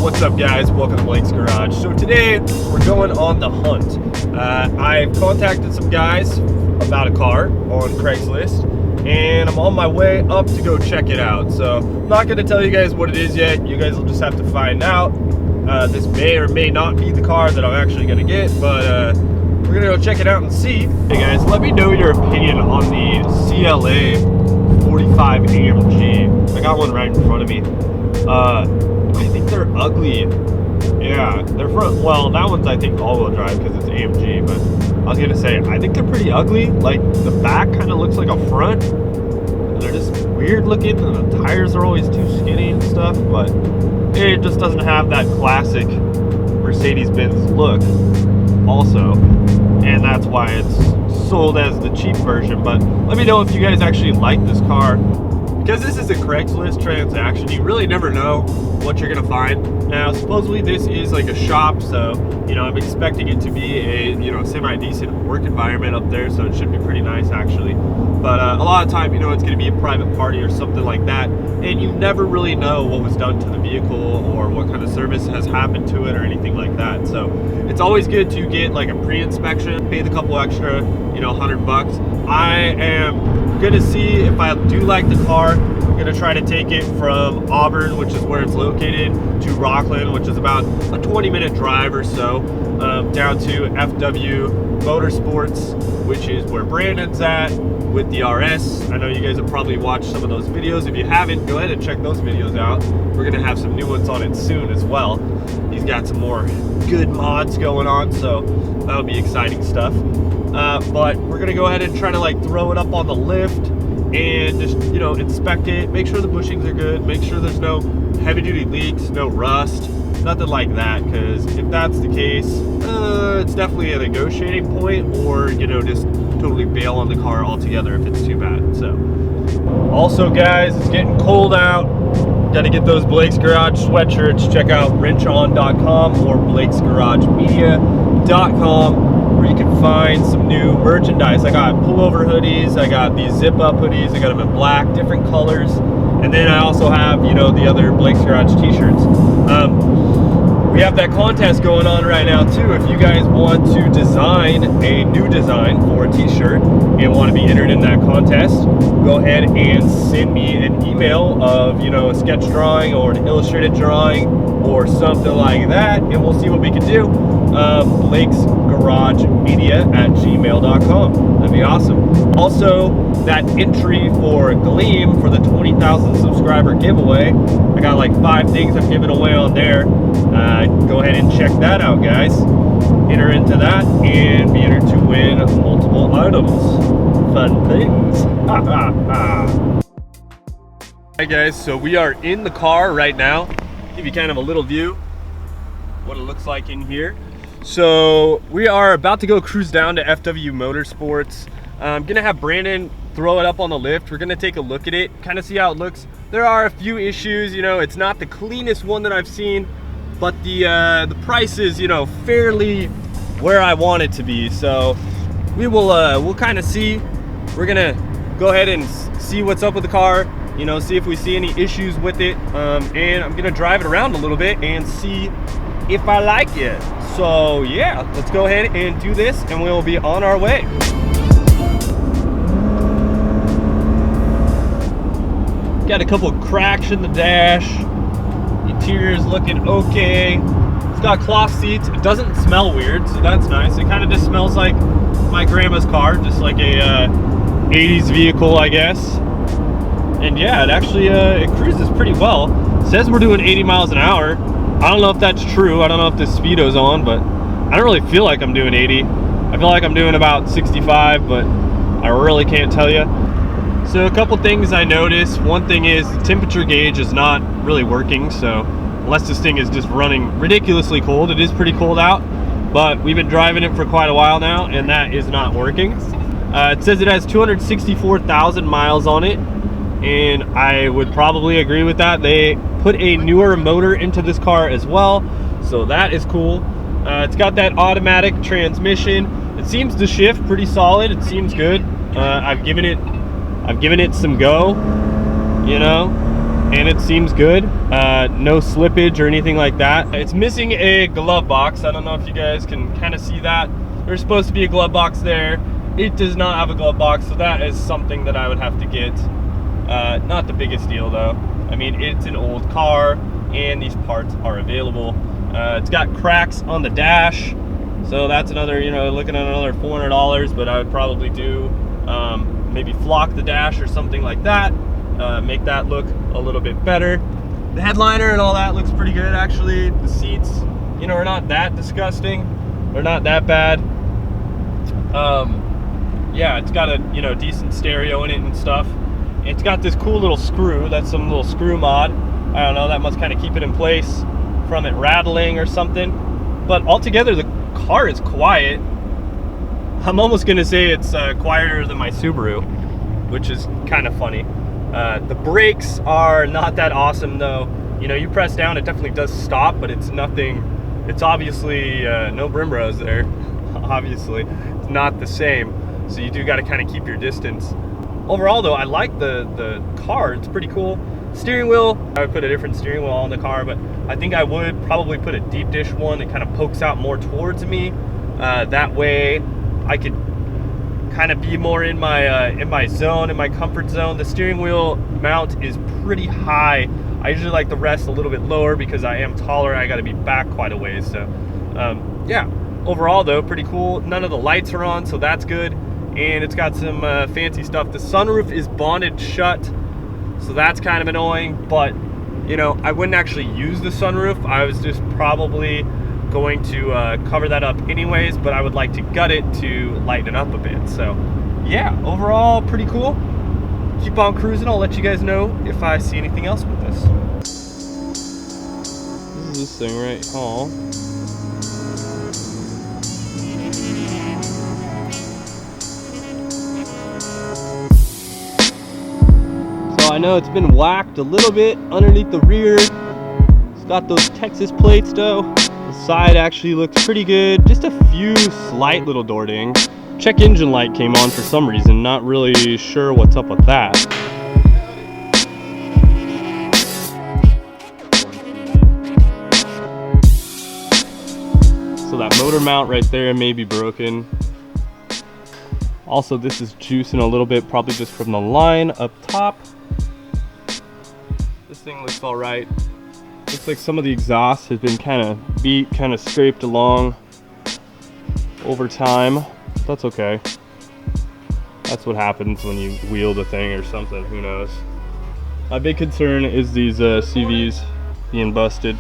What's up, guys? Welcome to Blake's Garage. So today we're going on the hunt. I've contacted some guys about a car on Craigslist, and I'm on my way up to go check it out. So I'm not going to tell you guys what it is yet. You guys will just have to find out. This may or may not be the car that I'm actually going to get, but we're going to go check it out and see. Hey guys, let me know your opinion on the CLA 45 AMG. I got one right in front of me. I think they're ugly. Yeah, they're front. Well, that one's I think all-wheel drive because it's AMG. But I was gonna say I think they're pretty ugly. Like the back kind of looks like a front. And they're just weird looking, and the tires are always too skinny and stuff. But it just doesn't have that classic Mercedes-Benz look. Also, and that's why it's sold as the cheap version. But let me know if you guys actually like this car. Because this is a Craigslist transaction, you really never know what you're gonna find. Now, supposedly this is like a shop, so I'm expecting it to be a semi-decent work environment up there, so it should be pretty nice actually. But a lot of time, it's gonna be a private party or something like that, and you never really know what was done to the vehicle or what kind of service has happened to it or anything like that. So it's always good to get like a pre-inspection, pay the couple extra, $100. I am gonna see if I do like the car. I'm gonna try to take it from Auburn, which is where it's located, to Rockland, which is about a 20-minute drive or so, down to FW Motorsports, which is where Brandon's at with the RS. I know you guys have probably watched some of those videos. If you haven't, go ahead and check those videos out. We're gonna have some new ones on it soon as well. He's got some more good mods going on, so that'll be exciting stuff. But we're gonna go ahead and try to like throw it up on the lift and just inspect it, make sure the bushings are good, make sure there's no heavy duty leaks, no rust, nothing like that, because if that's the case, it's definitely a negotiating point, or just totally bail on the car altogether if it's too bad. So also guys, it's getting cold out. Got to get those Blake's Garage sweatshirts. Check out wrenchon.com or blakesgaragemedia.com, where you can find some new merchandise. I got pullover hoodies, I got these zip up hoodies, I got them in black, different colors, and then I also have the other Blake's Garage t-shirts. We have that contest going on right now too. If you guys want to design a new design for a t-shirt and want to be entered in that contest, go ahead and send me an email of a sketch drawing or an illustrated drawing or something like that, and we'll see what we can do. blakesgaragemedia@gmail.com. That'd be awesome. Also, that entry for Gleam for the 20,000 subscriber giveaway, I got like 5 things I'm giving away on there. Go ahead and check that out, guys. Enter into that and be entered to win multiple items. Fun things. Hi guys, so we are in the car right now. Give you kind of a little view what it looks like in here. So we are about to go cruise down to FW Motorsports. I'm gonna have Brandon throw it up on the lift. We're gonna take a look at it, kind of see how it looks. There are a few issues, it's not the cleanest one that I've seen, but the price is fairly where I want it to be. So we will we'll kind of see. We're gonna go ahead and see what's up with the car, see if we see any issues with it, and I'm gonna drive it around a little bit and see if I like it. So yeah, let's go ahead and do this, and we'll be on our way. Got a couple of cracks in the dash. The interior is looking okay. It's got cloth seats. It doesn't smell weird, so that's nice. It kind of just smells like my grandma's car, just like a 80s vehicle, I guess. And yeah, it actually it cruises pretty well. It says we're doing 80 miles an hour. I don't know if that's true. I don't know if the speedo's on, but I don't really feel like I'm doing 80. I feel like I'm doing about 65, but I really can't tell you. So a couple things I noticed. One thing is the temperature gauge is not really working, so unless this thing is just running ridiculously cold. It is pretty cold out, but we've been driving it for quite a while now, and that is not working. It says it has 264,000 miles on it, and I would probably agree with that. They put a newer motor into this car as well, so that is cool. It's got that automatic transmission. It seems to shift pretty solid. It seems good. I've given it some go, and it seems good. No slippage or anything like that. It's missing a glove box. I don't know if you guys can kind of see that. There's supposed to be a glove box there. It does not have a glove box, so that is something that I would have to get. Not the biggest deal though. I mean, it's an old car and these parts are available. It's got cracks on the dash, so that's another, you know, looking at another $400, but I would probably do maybe flock the dash or something like that, make that look a little bit better. The headliner and all that looks pretty good actually. The seats, you know, are not that disgusting. They're not that bad. Yeah, it's got a, you know, decent stereo in it and stuff. It's got this cool little screw. That's some little screw mod. I don't know, that must kind of keep it in place from it rattling or something. But altogether, the car is quiet. I'm almost gonna say it's quieter than my Subaru, which is kind of funny. The brakes are not that awesome though. You know, you press down, it definitely does stop, but it's nothing. It's obviously no Brembos there. Obviously, it's not the same. So you do got to kind of keep your distance. Overall though, I like the car. It's pretty cool. Steering wheel, I would put a different steering wheel on the car, but I think I would probably put a deep dish one that kind of pokes out more towards me. That way I could kind of be more in my zone, in my comfort zone. The steering wheel mount is pretty high. I usually like the rest a little bit lower because I am taller. I got to be back quite a ways. So yeah, overall though, pretty cool. None of the lights are on, so that's good. And it's got some fancy stuff. The sunroof is bonded shut, so that's kind of annoying, but you know, I wouldn't actually use the sunroof. I was just probably going to cover that up anyways, but I would like to gut it to lighten it up a bit. So yeah, overall pretty cool. Keep on cruising. I'll let you guys know if I see anything else with this. This is this thing right here. I know it's been whacked a little bit underneath the rear. It's got those Texas plates though. The side actually looks pretty good. Just a few slight little door dings. Check engine light came on for some reason. Not really sure what's up with that. So that motor mount right there may be broken. Also, this is juicing a little bit, probably just from the line up top. This thing looks all right. Looks like some of the exhaust has been kind of beat, kind of scraped along over time. That's okay. That's what happens when you wheel the thing or something, who knows. My big concern is these CVs being busted.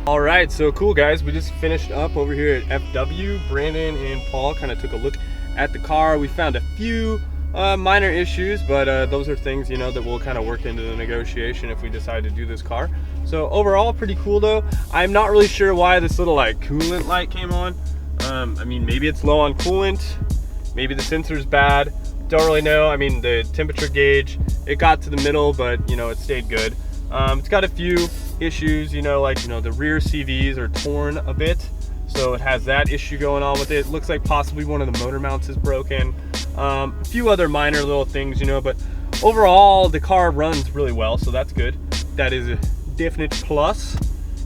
All right, so cool guys, we just finished up over here at FW. Brandon and Paul kind of took a look at the car. We found a few minor issues, but those are things, you know, that we'll kind of work into the negotiation if we decide to do this car. So overall, pretty cool though. I'm not really sure why this little like coolant light came on. I mean, maybe it's low on coolant, maybe the sensor's bad, don't really know. I mean, the temperature gauge, it got to the middle, but you know, it stayed good. It's got a few issues, you know, like, you know, the rear CVs are torn a bit, so it has that issue going on with it. It looks like possibly one of the motor mounts is broken. A few other minor little things, you know, but overall the car runs really well, so that's good. That is a definite plus.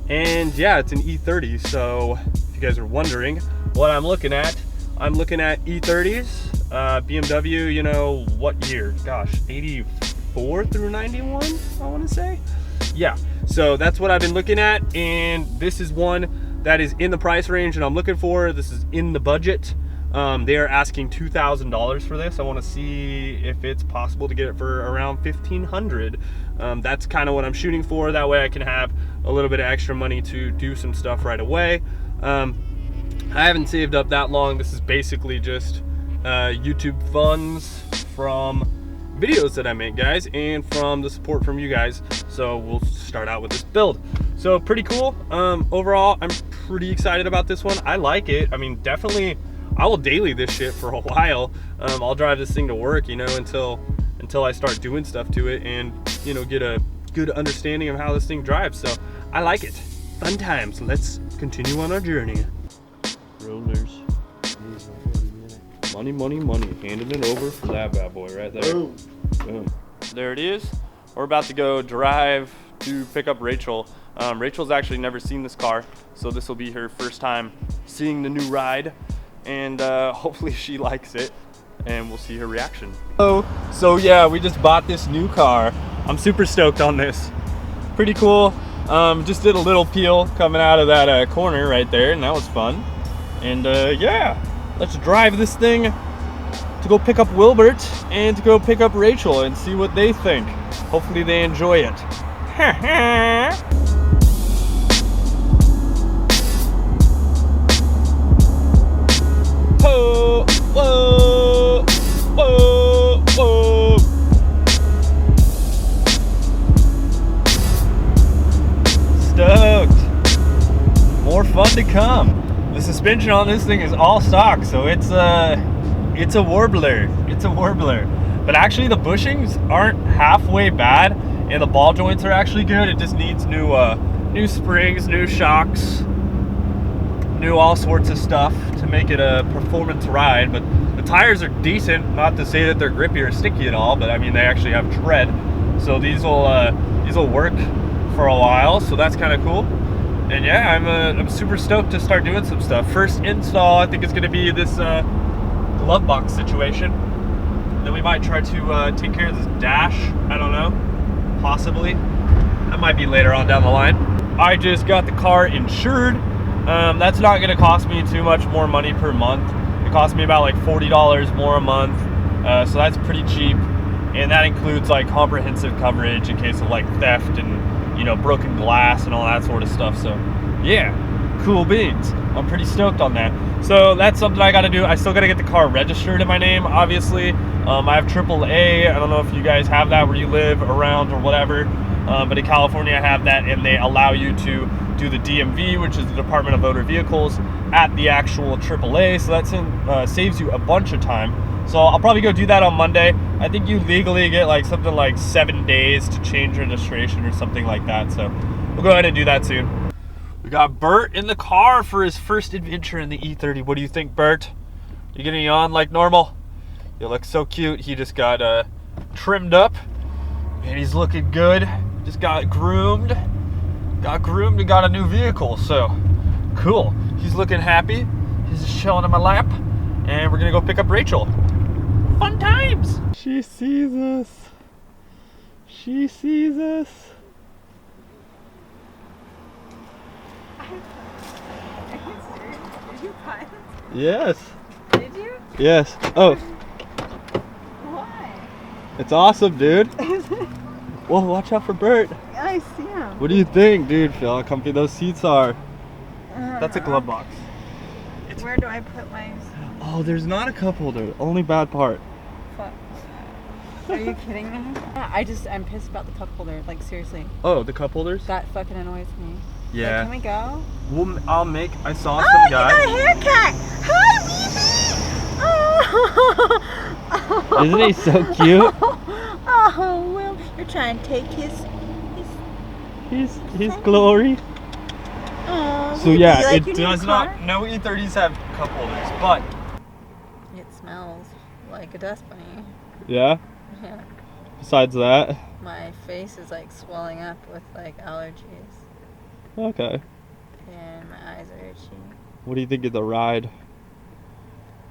And yeah, it's an E30, so if you guys are wondering what I'm looking at E30s, BMW, you know, what year? Gosh, 84 through 91, I want to say. Yeah, so that's what I've been looking at, and this is one that is in the price range and I'm looking for. This is in the budget. They are asking $2,000 for this. I want to see if it's possible to get it for around $1,500. That's kind of what I'm shooting for. That way I can have a little bit of extra money to do some stuff right away. I haven't saved up that long. This is basically just YouTube funds from videos that I make, guys, and from the support from you guys. So we'll start out with this build. So pretty cool. Overall, I'm pretty excited about this one. I like it. I mean, definitely I will daily this shit for a while. I'll drive this thing to work, you know, until I start doing stuff to it and, you know, get a good understanding of how this thing drives. So I like it. Fun times. Let's continue on our journey. Rollers. Money, money, money. Handing it over for that bad boy right there. Boom. Boom. There it is. we're about to go drive to pick up Rachel. Rachel's actually never seen this car, so this will be her first time seeing the new ride, and hopefully she likes it, and we'll see her reaction. So yeah, we just bought this new car. I'm super stoked on this. Pretty cool. Just did a little peel coming out of that corner right there, and that was fun. And yeah, let's drive this thing to go pick up Wilbert and to go pick up Rachel and see what they think. Hopefully they enjoy it. Whoa, whoa, whoa, whoa. Stoked. More fun to come. The suspension on this thing is all stock, so it's a warbler. It's a warbler. But actually the bushings aren't halfway bad, and the ball joints are actually good. It just needs new springs, new shocks, new all sorts of stuff to make it a performance ride. But the tires are decent. Not to say that they're grippy or sticky at all, but I mean they actually have tread, so these will work for a while. So that's kind of cool. And yeah, I'm super stoked to start doing some stuff. First install, I think it's going to be this glove box situation. Then we might try to take care of this dash. I don't know, possibly. That might be later on down the line. I just got the car insured. That's not going to cost me too much more money per month. It cost me about like $40 more a month, so that's pretty cheap. And that includes like comprehensive coverage in case of like theft and, you know, broken glass and all that sort of stuff. So yeah, cool beans. I'm pretty stoked on that. So that's something I got to do. I still got to get the car registered in my name, obviously. I have AAA. I don't know if you guys have that where you live around or whatever, but in California I have that, and they allow you to do the DMV, which is the Department of Motor Vehicles, at the actual AAA. So that saves you a bunch of time. So I'll probably go do that on Monday. I think you legally get like something like 7 days to change registration or something like that. So we'll go ahead and do that soon. We got Bert in the car for his first adventure in the E30. What do you think, Bert? You getting on like normal? You look so cute. He just got trimmed up and he's looking good. Just got groomed and got a new vehicle. So cool. He's looking happy. He's just chilling in my lap, and we're gonna go pick up Rachel. Fun times. She sees us. She sees us. Did you find? Yes. Did you? Yes. Oh. Why? It's awesome, dude. Whoa, watch out for Bert. I see him. What do you think, dude? Feel how comfy those seats are. That's a glove box. Where do I put my... Oh, there's not a cup holder. Only bad part. Fuck. Are you kidding me? I'm pissed about the cup holder. Like, seriously. Oh, the cup holders? That fucking annoys me. Yeah. Like, can we go? I saw some guy. Oh, you got a haircut! Hi, baby! Oh. Isn't he so cute? Oh, Will, you're trying to take his glory. Oh, So yeah, like it does not. No E30s have cup holders, but it smells like a dust bunny. yeah. Yeah. Besides that, My face is like swelling up with like allergies, okay. and my eyes are itchy. What do you think of the ride?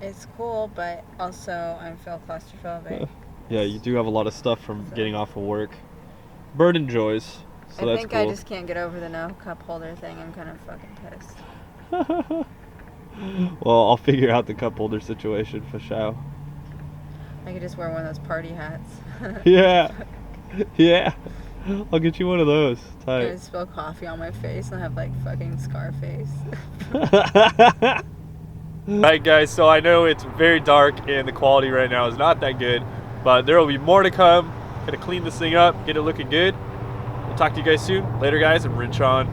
It's cool, but also I feel claustrophobic. Yeah, you do have a lot of stuff from getting off of work. Bird enjoys, so I that's think cool. I just can't get over the no cup holder thing. I'm kind of fucking pissed. Well, I'll figure out the cup holder situation for sure. I could just wear one of those party hats. Yeah, yeah. I'll get you one of those. I'm Tight. gonna spill coffee on my face and have like fucking Scarface. Alright guys, so I know it's very dark and the quality right now is not that good, but there will be more to come. Gonna clean this thing up, get it looking good. We'll talk to you guys soon. Later guys, I'm Rich on.